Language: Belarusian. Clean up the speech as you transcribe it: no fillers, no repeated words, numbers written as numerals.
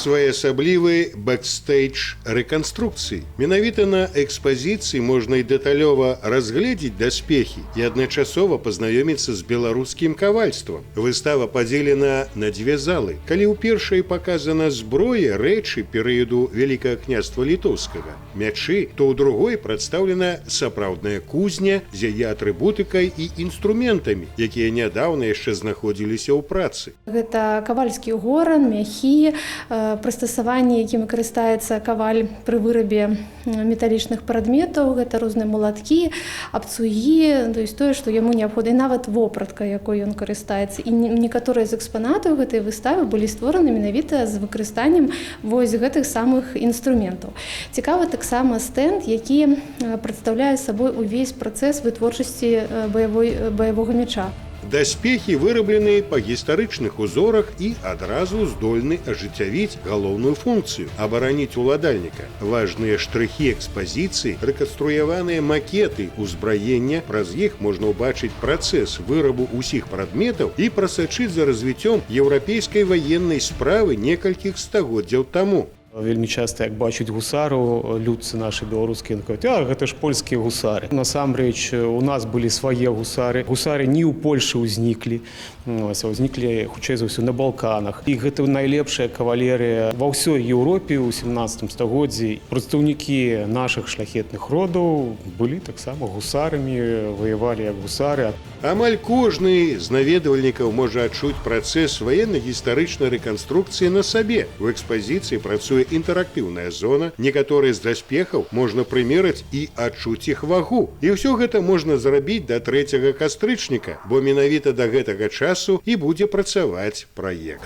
Своеасаблівы бэкстэйдж рэканструкцыі. Менавіта на экспазіцыі можна і дэталёва разгледзець даспехі і адначасова пазнаёміцца з беларускім кавальствам. Выстава падзелена на дзве залы. Калі ў першай паказана зброя, рэчы перыяду Вялікага княства літоўскага, мячы, то ў другой прадстаўлена сапраўдная кузня з яе атрыбутыкай і інструментамі, якія нядаўна яшчэ знаходзіліся ў працы. Гэта кавальскі горан, мяхі, прыстасаванні, якімі карыстаецца каваль пры вырабе металічных прадметаў, гэта розныя малаткі, абцугі, то есть тое, што яму неабходна, і нават вопратка, якой ён карыстаецца. І некаторыя з экспанатаў гэтай выставы былі створаны менавіта з выкарыстаннем вось гэтых самых інструментаў. Цікавы таксама стэнд, які прадстаўляе сабой увесь працэс вытворчасці баявога мяча. Даспехі выраблены па гістарычных узорах і адразу здольны ажыццявіць галоўную функцыю – абараніць уладальніка. Важныя штрыхі экспазіцыі, рэканструяваныя макеты узбраення, праз іх можна ўбачыць працэс вырабу ўсіх прадметаў і прасачыць за развіццём еўрапейскай ваеннай справы некалькіх стагоддзяў таму. Вельмі часта, як бачуць гусару, людцы нашы беларускія кажуць: «А, гэта ж польскія гусары». Насамрэч, у нас былі свае гусары. Гусары не ў Польшы ўзніклі, ўзніклі, хутчэй за ўсё, на Балканах. І гэта найлепшая кавалерыя ва ўсёй Еўропе ў 17 стагоддзі. Прадстаўнікі нашых шляхетных родаў былі таксама гусарамі, ваявалі як гусары. Амаль кожны з наведвальнікаў можа адчуць працэс ваенна-гістарычнай рэканструкцыі на сабе. У экспазіцыі працуе інтэрактыўная зона, некаторыя з даспехаў можна прымерыць і адчуць іх вагу. І ўсё гэта можна зрабіць да 3 кастрычніка, бо менавіта да гэтага часу і будзе працаваць праект.